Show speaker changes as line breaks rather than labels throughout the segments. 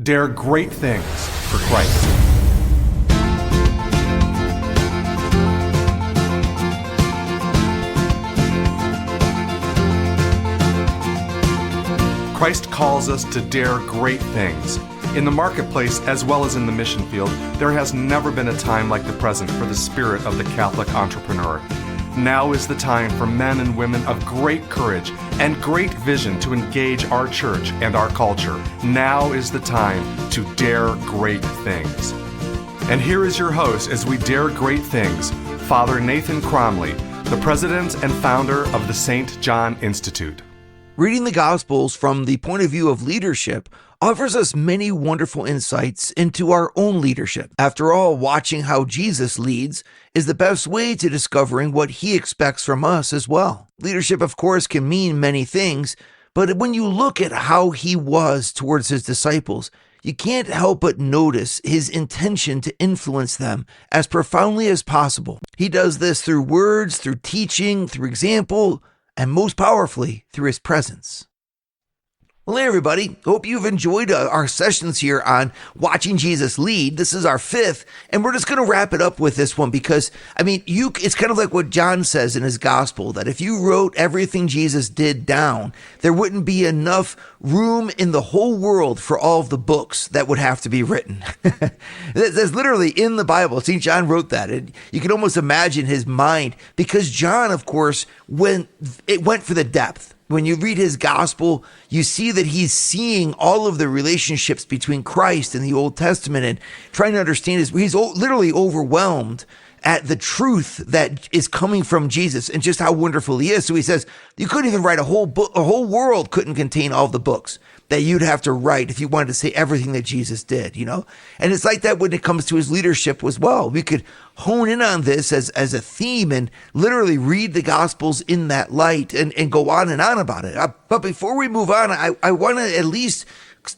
dare great things for Christ. Christ calls us to dare great things. In the marketplace, as well as in the mission field, there has never been a time like the present for the spirit of the Catholic entrepreneur. Now is the time for men and women of great courage and great vision to engage our church and our culture. Now is the time to dare great things. And here is your host as we dare great things, Father Nathan Cromley, the president and founder of the St. John Institute.
Reading the Gospels from the point of view of leadership offers us many wonderful insights into our own leadership. After all, watching how Jesus leads is the best way to discovering what he expects from us as well. Leadership, of course, can mean many things, but when you look at how he was towards his disciples, you can't help but notice his intention to influence them as profoundly as possible. He does this through words, through teaching, through example, and most powerfully, through his presence. Well, hey everybody, hope you've enjoyed our sessions here on watching Jesus lead. This is our fifth, and we're just going to wrap it up with this one because, it's kind of like what John says in his gospel, that if you wrote everything Jesus did down, there wouldn't be enough room in the whole world for all of the books that would have to be written. That's literally in the Bible. St. John wrote that. And you can almost imagine his mind, because John, of course, went for the depth. When you read his gospel, you see that he's seeing all of the relationships between Christ and the Old Testament and trying to understand he's literally overwhelmed at the truth that is coming from Jesus and just how wonderful he is. So he says, you couldn't even write a whole book, a whole world couldn't contain all the books that you'd have to write if you wanted to say everything that Jesus did, And it's like that when it comes to his leadership as well. We could hone in on this as a theme and literally read the Gospels in that light and go on and on about it. But before we move on, I want to at least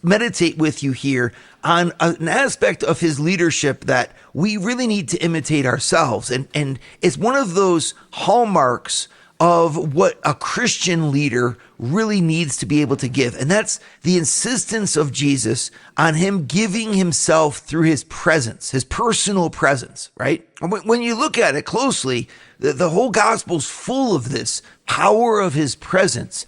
meditate with you here on an aspect of his leadership that we really need to imitate ourselves. And it's one of those hallmarks of what a Christian leader really needs to be able to give. And that's the insistence of Jesus on him giving himself through his presence, his personal presence, right? And when you look at it closely, the whole gospel's full of this power of his presence.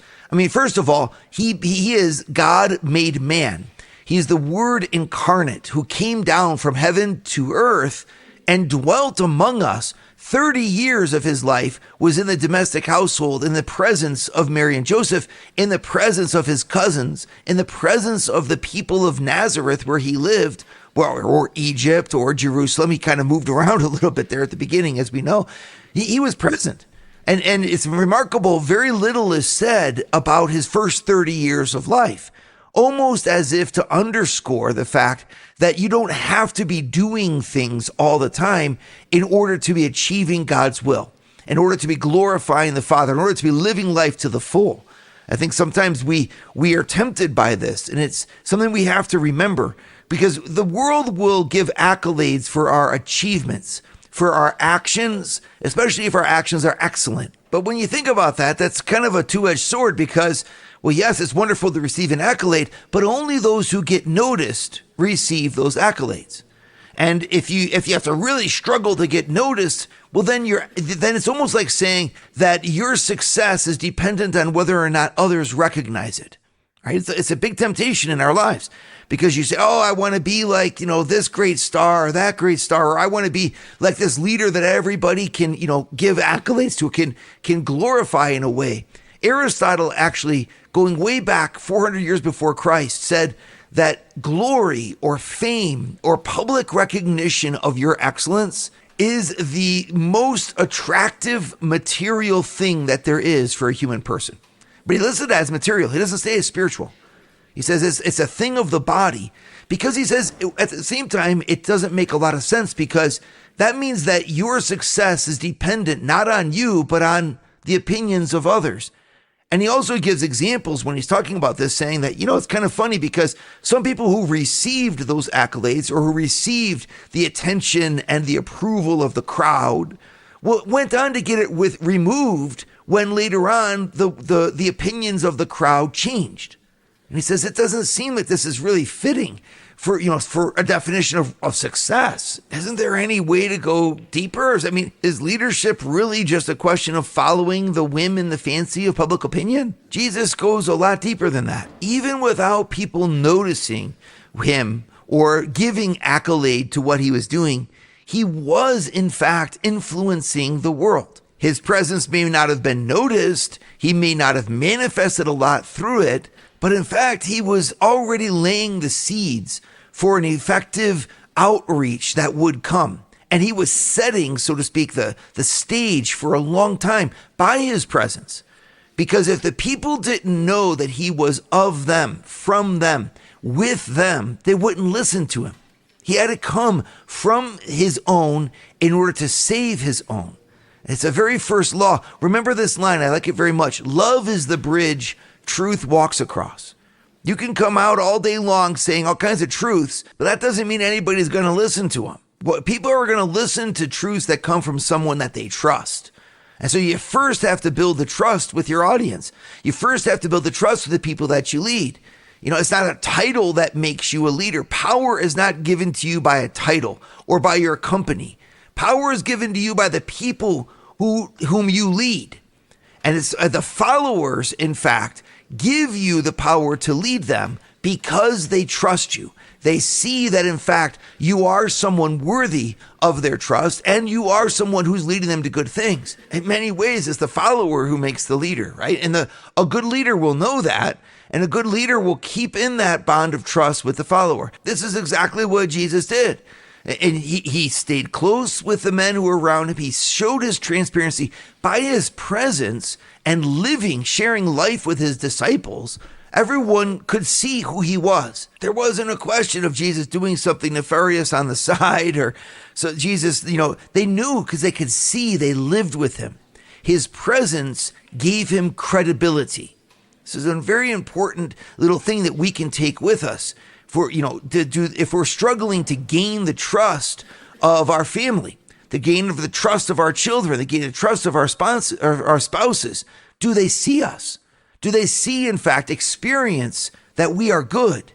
First of all, he is God made man. He's the Word incarnate who came down from heaven to earth and dwelt among us. 30 years of his life was in the domestic household, in the presence of Mary and Joseph, in the presence of his cousins, in the presence of the people of Nazareth where he lived, or Egypt or Jerusalem. He kind of moved around a little bit there at the beginning, as we know. He was present. And it's remarkable, very little is said about his first 30 years of life, almost as if to underscore the fact that you don't have to be doing things all the time in order to be achieving God's will, in order to be glorifying the Father, in order to be living life to the full. I think sometimes we are tempted by this, and it's something we have to remember, because the world will give accolades for our achievements, for our actions, especially if our actions are excellent. But when you think about that, that's kind of a two-edged sword because, well, yes, it's wonderful to receive an accolade, but only those who get noticed receive those accolades. And if you have to really struggle to get noticed, well, then it's almost like saying that your success is dependent on whether or not others recognize it. Right? It's a big temptation in our lives because you say, oh, I want to be like, this great star or that great star, or I want to be like this leader that everybody can, give accolades to, can glorify in a way. Aristotle actually, going way back 400 years before Christ, said that glory or fame or public recognition of your excellence is the most attractive material thing that there is for a human person. But he lists it as material. He doesn't say it's spiritual. He says it's a thing of the body, because he says at the same time, it doesn't make a lot of sense, because that means that your success is dependent not on you, but on the opinions of others. And he also gives examples when he's talking about this, saying that, it's kind of funny because some people who received those accolades or who received the attention and the approval of the crowd went on to get it removed when later on the opinions of the crowd changed. And he says, it doesn't seem like this is really fitting for a definition of success. Isn't there any way to go deeper? I mean, is leadership really just a question of following the whim and the fancy of public opinion? Jesus goes a lot deeper than that. Even without people noticing him or giving accolade to what he was doing, he was in fact influencing the world. His presence may not have been noticed. He may not have manifested a lot through it, but in fact, he was already laying the seeds for an effective outreach that would come. And he was setting, so to speak, the stage for a long time by his presence. Because if the people didn't know that he was of them, from them, with them, they wouldn't listen to him. He had to come from his own in order to save his own. It's a very first law. Remember this line, I like it very much. Love is the bridge truth walks across. You can come out all day long saying all kinds of truths, but that doesn't mean anybody's going to listen to them. People are going to listen to truths that come from someone that they trust. And so you first have to build the trust with your audience. You first have to build the trust with the people that you lead. It's not a title that makes you a leader. Power is not given to you by a title or by your company. Power is given to you by the people whom you lead. And it's the followers, in fact, give you the power to lead them because they trust you. They see that, in fact, you are someone worthy of their trust and you are someone who's leading them to good things. In many ways, it's the follower who makes the leader, right? And a good leader will know that, and a good leader will keep in that bond of trust with the follower. This is exactly what Jesus did. And he stayed close with the men who were around him. He showed his transparency by his presence and living, sharing life with his disciples. Everyone could see who he was. There wasn't a question of Jesus doing something nefarious on the side so Jesus, they knew because they could see they lived with him. His presence gave him credibility. This is a very important little thing that we can take with us. If we're struggling to gain the trust of our family, the gain of the trust of our children, the gain the trust of our spouses, do they see us? Do they see, in fact, experience that we are good?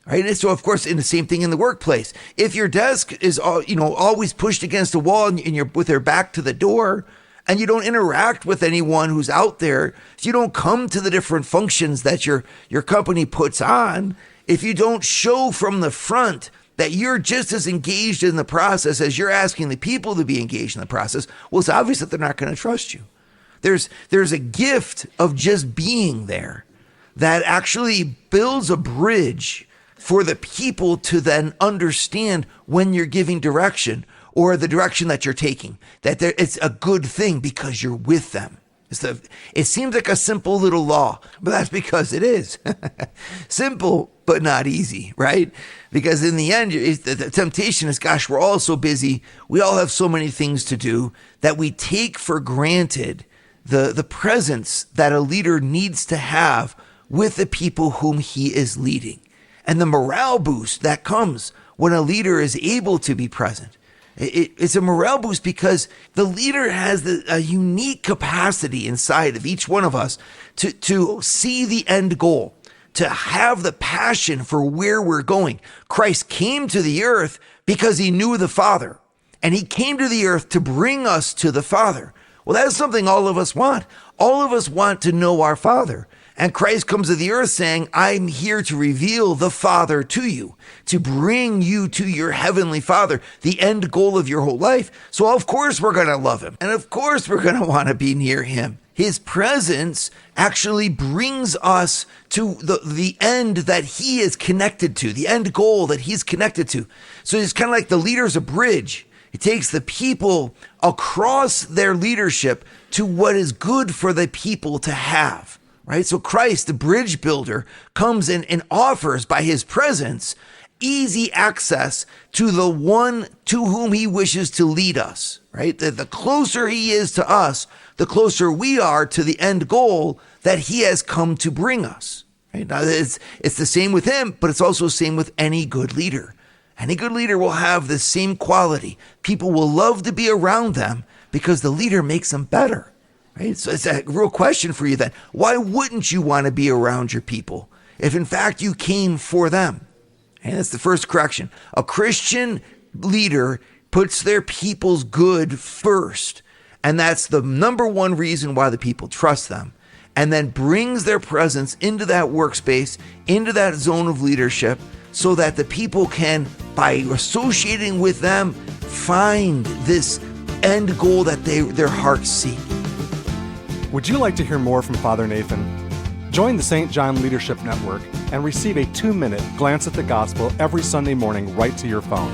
Right? And so, of course, in the same thing in the workplace. If your desk is always pushed against a wall and you're with their back to the door, and you don't interact with anyone who's out there, if you don't come to the different functions that your company puts on, if you don't show from the front that you're just as engaged in the process as you're asking the people to be engaged in the process, well, it's obvious that they're not going to trust you. There's a gift of just being there that actually builds a bridge for the people to then understand when you're giving direction or the direction that you're taking, that it's a good thing because you're with them. It seems like a simple little law, but that's because it is. Simple, but not easy, right? Because in the end, the temptation is, gosh, we're all so busy. We all have so many things to do that we take for granted the presence that a leader needs to have with the people whom he is leading. And the morale boost that comes when a leader is able to be present. It's a morale boost because the leader has a unique capacity inside of each one of us to see the end goal, to have the passion for where we're going. Christ came to the earth because he knew the Father, and he came to the earth to bring us to the Father. Well, that's something all of us want. All of us want to know our Father. And Christ comes to the earth saying, I'm here to reveal the Father to you, to bring you to your heavenly Father, the end goal of your whole life. So of course we're going to love him. And of course we're going to want to be near him. His presence actually brings us to the end that he is connected to, the end goal that he's connected to. So it's kind of like the leader's a bridge. It takes the people across their leadership to what is good for the people to have. Right? So Christ, the bridge builder, comes in and offers by his presence easy access to the one to whom he wishes to lead us. Right? The closer he is to us, the closer we are to the end goal that he has come to bring us. Right? Now, it's the same with him, but it's also the same with any good leader. Any good leader will have the same quality. People will love to be around them because the leader makes them better. Right? So it's a real question for you then. Why wouldn't you want to be around your people? if in fact you came for them. And that's the first correction. A Christian leader puts their people's good first. And that's the number one reason why the people trust them. And then brings their presence into that workspace, into that zone of leadership, so that the people can, by associating with them, find this end goal that their hearts seek.
Would you like to hear more from Father Nathan? Join the St. John Leadership Network and receive a 2-minute glance at the gospel every Sunday morning right to your phone.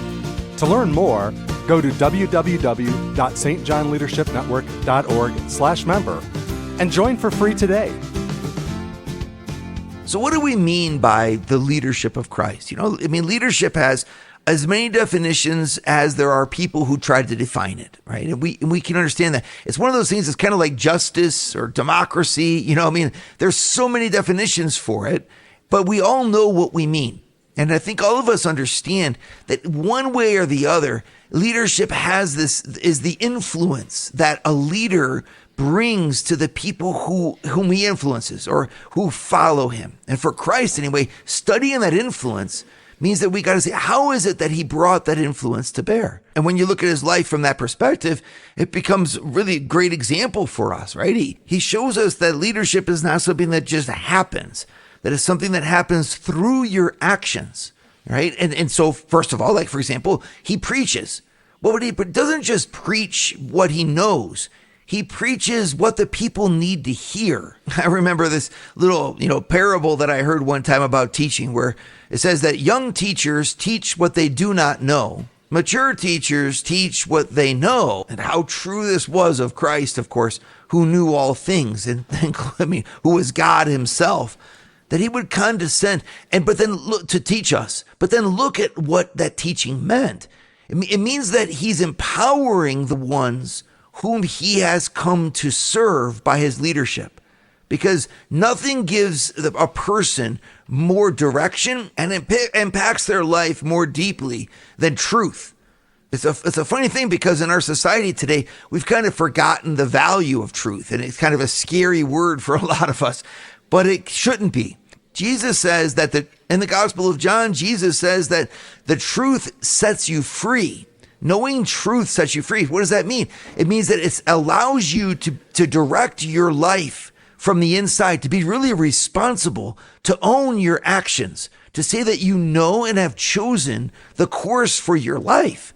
To learn more, go to www.stjohnleadershipnetwork.org/member and join for free today.
So what do we mean by the leadership of Christ? Leadership has as many definitions as there are people who try to define it, right? And we can understand that. It's one of those things that's kind of like justice or democracy. There's so many definitions for it, but we all know what we mean. And I think all of us understand that one way or the other, leadership is the influence that a leader brings to the people whom he influences or who follow him. And for Christ anyway, studying that influence means that we got to say, how is it that he brought that influence to bear? And when you look at his life from that perspective, it becomes really a great example for us, right? He shows us that leadership is not something that just happens, that is something that happens through your actions, right? And so first of all, like for example, he preaches. Well, he doesn't just preach what he knows. He preaches what the people need to hear. I remember this little, parable that I heard one time about teaching where it says that young teachers teach what they do not know. Mature teachers teach what they know. And how true this was of Christ, of course, who knew all things and who was God himself, that he would condescend but then look to teach us. But then look at what that teaching meant. It means that he's empowering the ones whom he has come to serve by his leadership. Because nothing gives a person more direction and impacts their life more deeply than truth. It's a funny thing because in our society today, we've kind of forgotten the value of truth. And it's kind of a scary word for a lot of us, but it shouldn't be. Jesus says that in the Gospel of John, Jesus says that the truth sets you free. Knowing truth sets you free. What does that mean? It means that it allows you to direct your life from the inside, to be really responsible, to own your actions, to say that you know and have chosen the course for your life.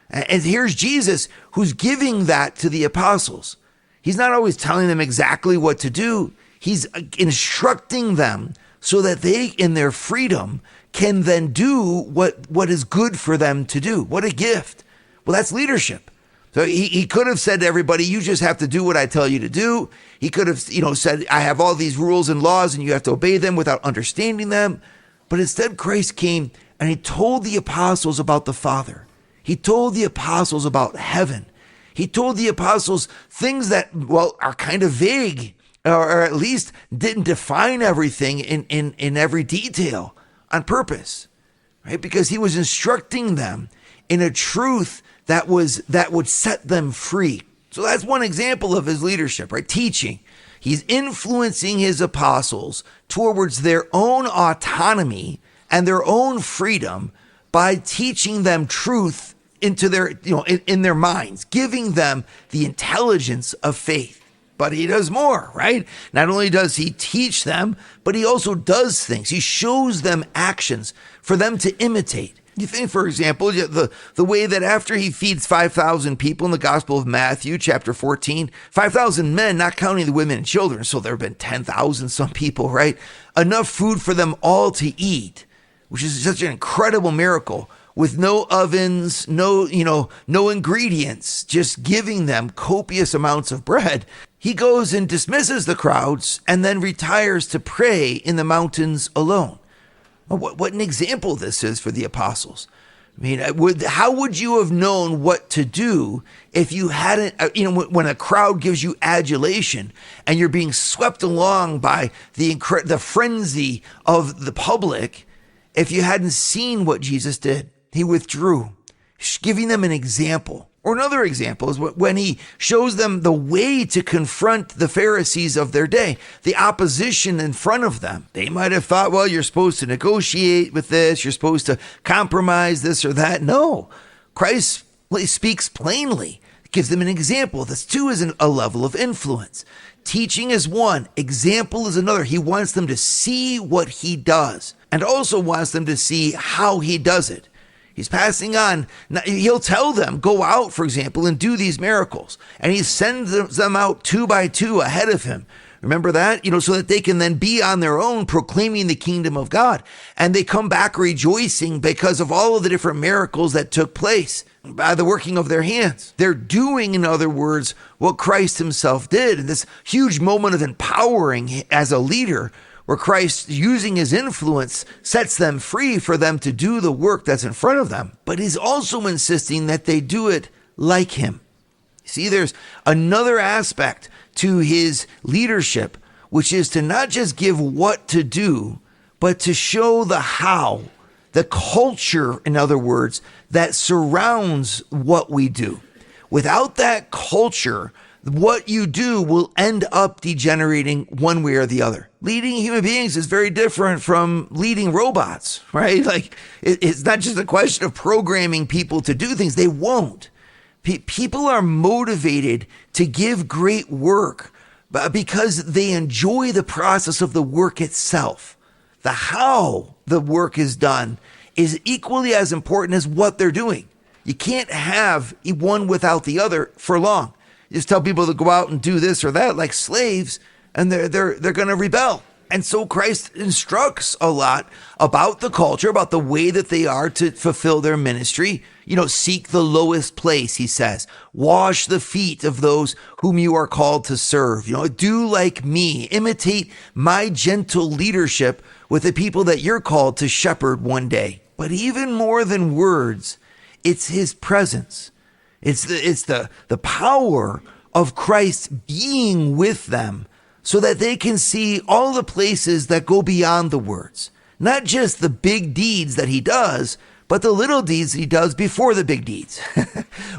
And here's Jesus who's giving that to the apostles. He's not always telling them exactly what to do. He's instructing them so that they, in their freedom, can then do what is good for them to do. What a gift. Well, that's leadership. So he could have said to everybody, you just have to do what I tell you to do. He could have, said, I have all these rules and laws and you have to obey them without understanding them. But instead, Christ came and he told the apostles about the Father. He told the apostles about heaven. He told the apostles things that, are kind of vague, or at least didn't define everything in every detail on purpose, right? Because he was instructing them in a truth that would set them free. So that's one example of his leadership, right? Teaching. He's influencing his apostles towards their own autonomy and their own freedom by teaching them truth into their, in their minds, giving them the intelligence of faith. But he does more, right? Not only does he teach them, but he also does things. He shows them actions for them to imitate. You think, for example, the way that after he feeds 5,000 people in the Gospel of Matthew, chapter 14, 5,000 men, not counting the women and children, so there have been 10,000 some people, right? Enough food for them all to eat, which is such an incredible miracle, with no ovens, no ingredients, just giving them copious amounts of bread. He goes and dismisses the crowds and then retires to pray in the mountains alone. What an example this is for the apostles. I mean, how would you have known what to do if you hadn't, when a crowd gives you adulation and you're being swept along by the frenzy of the public, if you hadn't seen what Jesus did? He withdrew, giving them an example. Or another example is when he shows them the way to confront the Pharisees of their day, the opposition in front of them. They might have thought, well, you're supposed to negotiate with this, you're supposed to compromise this or that. No, Christ speaks plainly, gives them an example. This too is a level of influence. Teaching is one, example is another. He wants them to see what he does and also wants them to see how he does it. He's passing on. He'll tell them, go out, for example, and do these miracles. And he sends them out 2 by 2 ahead of him. Remember that? So that they can then be on their own proclaiming the kingdom of God. And they come back rejoicing because of all of the different miracles that took place by the working of their hands. They're doing, in other words, what Christ himself did. And this huge moment of empowering as a leader, where Christ, using his influence, sets them free for them to do the work that's in front of them. But he's also insisting that they do it like him. See, there's another aspect to his leadership, which is to not just give what to do, but to show the how, the culture, in other words, that surrounds what we do. Without that culture, what you do will end up degenerating one way or the other. Leading human beings is very different from leading robots, right? Like, it's not just a question of programming people to do things. They won't. People are motivated to give great work because they enjoy the process of the work itself. The how the work is done is equally as important as what they're doing. You can't have one without the other for long. You just tell people to go out and do this or that like slaves, and they're going to rebel. And so Christ instructs a lot about the culture, about the way that they are to fulfill their ministry. Seek the lowest place, he says. Wash the feet of those whom you are called to serve. Do like me. Imitate my gentle leadership with the people that you're called to shepherd one day. But even more than words, it's his presence. It's the power of Christ being with them so that they can see all the places that go beyond the words. Not just the big deeds that he does, but the little deeds he does before the big deeds.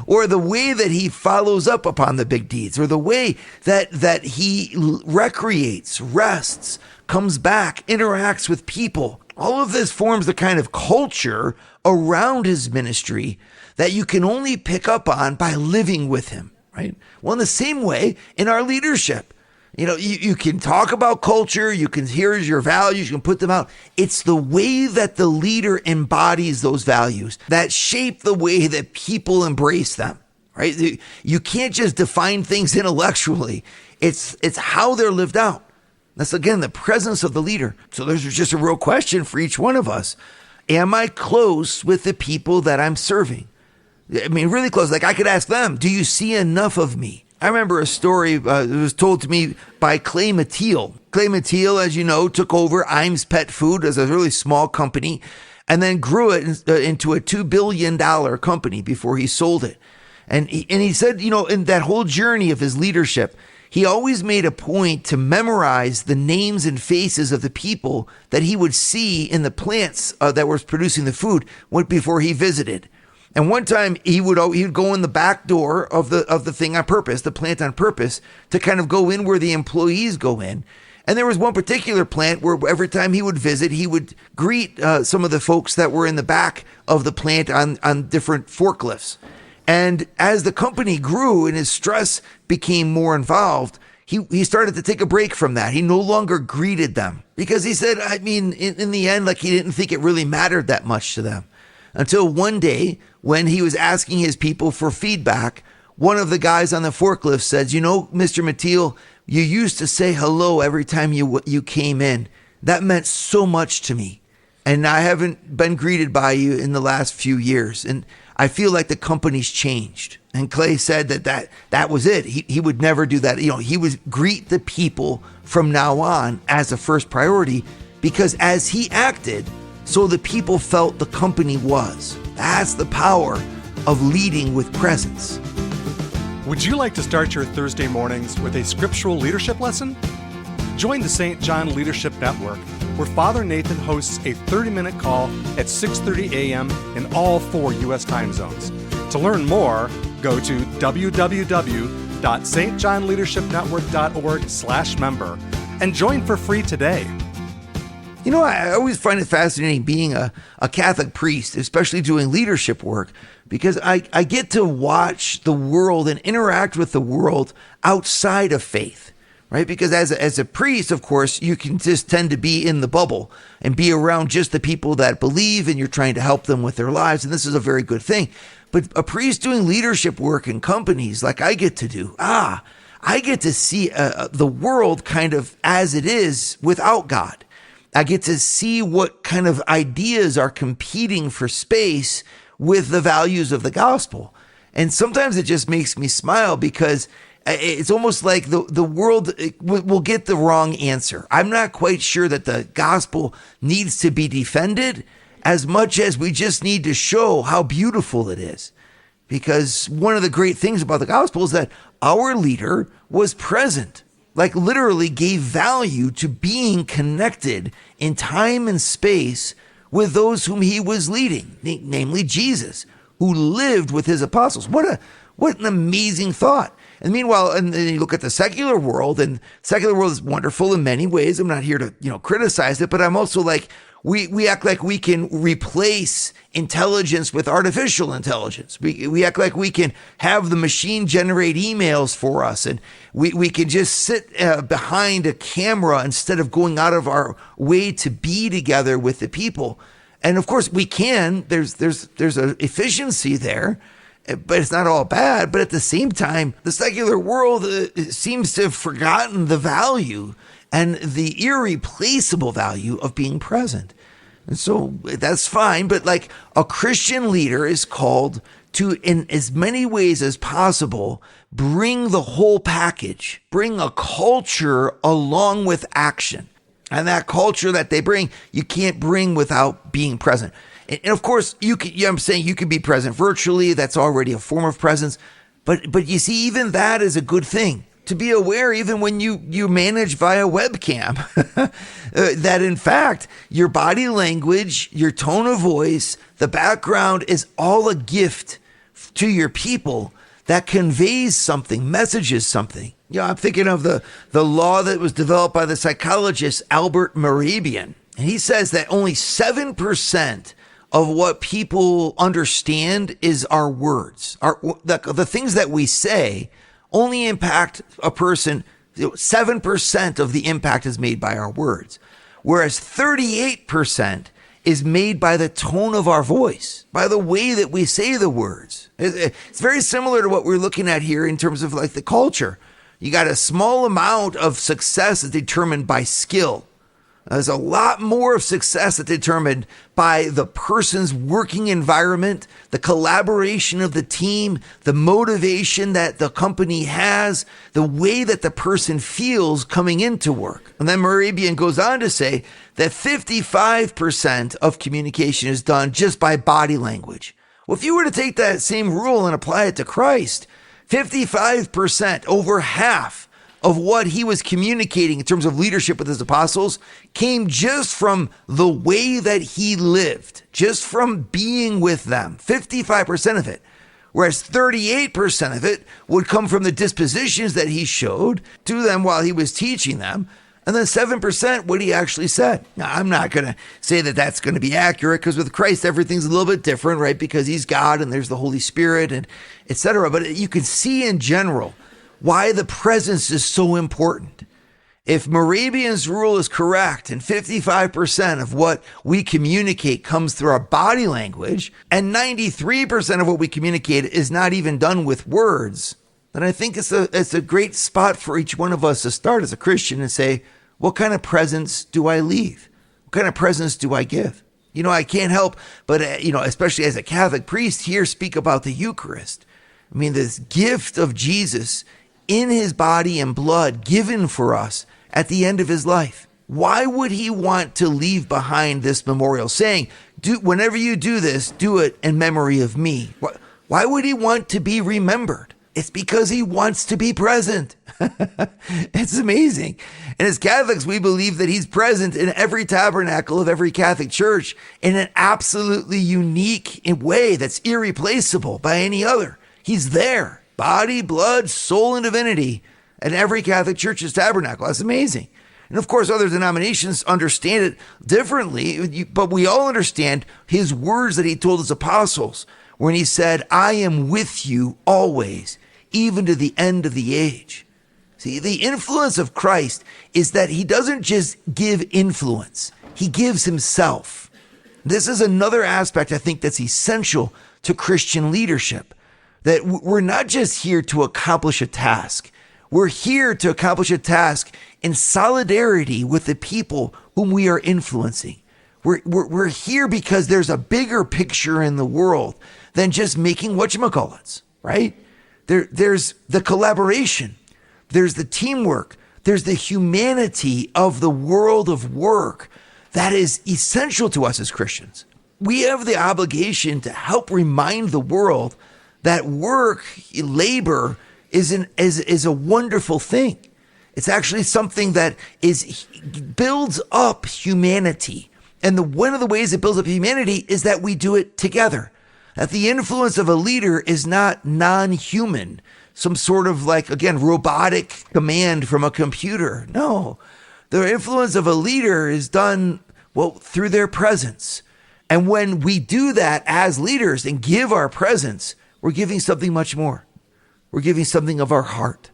Or the way that he follows up upon the big deeds, or the way that he recreates, rests, comes back, interacts with people. All of this forms the kind of culture around his ministry that you can only pick up on by living with him, right? Well, in the same way, in our leadership, you can talk about culture, you can hear your values, you can put them out. It's the way that the leader embodies those values that shape the way that people embrace them, right? You can't just define things intellectually. It's how they're lived out. That's, again, the presence of the leader. So there's just a real question for each one of us. Am I close with the people that I'm serving? I mean, really close. Like, I could ask them, do you see enough of me? I remember a story that was told to me by Clay Mathiel. Clay Mathiel, as you know, took over Imes Pet Food as a really small company and then grew it into a $2 billion company before he sold it. And he said, in that whole journey of his leadership, he always made a point to memorize the names and faces of the people that he would see in the plants that were producing the food before he visited. And one time he would go in the back door of the thing on purpose, the plant on purpose, to kind of go in where the employees go in. And there was one particular plant where every time he would visit, he would greet some of the folks that were in the back of the plant on different forklifts. And as the company grew and his stress became more involved, he started to take a break from that. He no longer greeted them because he said, in the end, like, he didn't think it really mattered that much to them. Until one day, when he was asking his people for feedback, one of the guys on the forklift said, Mr. Mathiel, you used to say hello every time you came in. That meant so much to me. And I haven't been greeted by you in the last few years. And I feel like the company's changed. And Clay said that was it. He would never do that. He would greet the people from now on as a first priority, because as he acted, so the people felt the company was. That's the power of leading with presence.
Would you like to start your Thursday mornings with a scriptural leadership lesson? Join the St. John Leadership Network, where Father Nathan hosts a 30-minute call at 6:30 a.m. in all 4 U.S. time zones. To learn more, Go to www.stjohnleadershipnetwork.org/member and join for free today.
You know, I always find it fascinating being a Catholic priest, especially doing leadership work, because I get to watch the world and interact with the world outside of faith, right? Because as a priest, of course, you can just tend to be in the bubble and be around just the people that believe, and you're trying to help them with their lives. And this is a very good thing. But a priest doing leadership work in companies like I get to do, I get to see the world kind of as it is without God. I get to see what kind of ideas are competing for space with the values of the gospel. And sometimes it just makes me smile because it's almost like the world will get the wrong answer. I'm not quite sure that the gospel needs to be defended as much as we just need to show how beautiful it is. Because one of the great things about the gospel is that our leader was present. Like literally gave value to being connected in time and space with those whom he was leading, namely Jesus, who lived with his apostles. What an amazing thought. And meanwhile, and then you look at the secular world, and secular world is wonderful in many ways. I'm not here to, criticize it, but I'm also like, we act like we can replace intelligence with artificial intelligence. We act like we can have the machine generate emails for us, and we can just sit behind a camera instead of going out of our way to be together with the people. And of course we can. There's an efficiency there, but it's not all bad. But at the same time, the secular world seems to have forgotten the value and the irreplaceable value of being present. And so that's fine, but like a Christian leader is called to, in as many ways as possible, bring the whole package, bring a culture along with action. And that culture that they bring, you can't bring without being present. And of course, I'm saying you can be present virtually. That's already a form of presence. But you see, even that is a good thing. To be aware, even when you manage via webcam, that in fact, your body language, your tone of voice, the background is all a gift to your people that conveys something, messages something. I'm thinking of the law that was developed by the psychologist Albert Mehrabian. And he says that only 7% of what people understand is our words. The things that we say only impact a person. 7% of the impact is made by our words, whereas 38% is made by the tone of our voice, by the way that we say the words. It's very similar to what we're looking at here in terms of like the culture. You got a small amount of success is determined by skill. There's a lot more of success that's determined by the person's working environment, the collaboration of the team, the motivation that the company has, the way that the person feels coming into work. And then Mehrabian goes on to say that 55% of communication is done just by body language. Well, if you were to take that same rule and apply it to Christ, 55%, over half of what he was communicating in terms of leadership with his apostles came just from the way that he lived, just from being with them, 55% of it. Whereas 38% of it would come from the dispositions that he showed to them while he was teaching them. And then 7% what he actually said. Now, I'm not going to say that that's going to be accurate, because with Christ, everything's a little bit different, right? Because he's God and there's the Holy Spirit and etc. But you can see in general why the presence is so important. If Mehrabian's rule is correct and 55% of what we communicate comes through our body language, and 93% of what we communicate is not even done with words, then I think it's a great spot for each one of us to start as a Christian and say, what kind of presence do I leave? What kind of presence do I give? I can't help but, especially as a Catholic priest here, speak about the Eucharist. I mean, this gift of Jesus in his body and blood given for us at the end of his life. Why would he want to leave behind this memorial saying, whenever you do this, do it in memory of me? Why would he want to be remembered? It's because he wants to be present. It's amazing. And as Catholics, we believe that he's present in every tabernacle of every Catholic church in an absolutely unique way that's irreplaceable by any other. He's there, body, blood, soul, and divinity, at every Catholic church's tabernacle. That's amazing. And of course, other denominations understand it differently, but we all understand his words that he told his apostles when he said, I am with you always, even to the end of the age. See, the influence of Christ is that he doesn't just give influence, he gives himself. This is another aspect I think that's essential to Christian leadership, that we're not just here to accomplish a task. We're here to accomplish a task in solidarity with the people whom we are influencing. We're here because there's a bigger picture in the world than just making whatchamacallits, right? There's the collaboration, there's the teamwork, there's the humanity of the world of work that is essential to us as Christians. We have the obligation to help remind the world that work, labor, is a wonderful thing. It's actually something that builds up humanity. And one of the ways it builds up humanity is that we do it together. That the influence of a leader is not non-human, some sort of robotic command from a computer. No, the influence of a leader is done, through their presence. And when we do that as leaders and give our presence, we're giving something much more. We're giving something of our heart.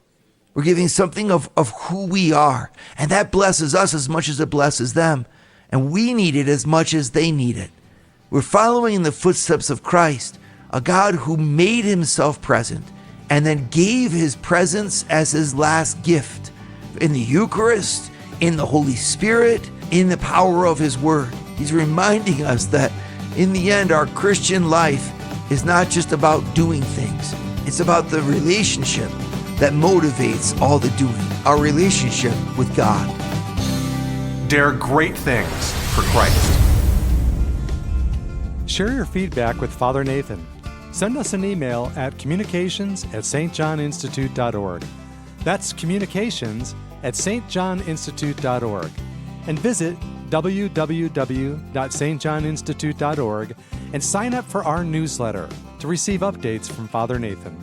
We're giving something of who we are. And that blesses us as much as it blesses them. And we need it as much as they need it. We're following in the footsteps of Christ, a God who made himself present and then gave his presence as his last gift in the Eucharist, in the Holy Spirit, in the power of his word. He's reminding us that in the end, our Christian life is not just about doing things. It's about the relationship that motivates all the doing, our relationship with God.
Dare great things for Christ.
Share your feedback with Father Nathan. Send us an email at communications@stjohninstitute.org. That's communications@stjohninstitute.org. And visit www.stjohninstitute.org and sign up for our newsletter to receive updates from Father Nathan.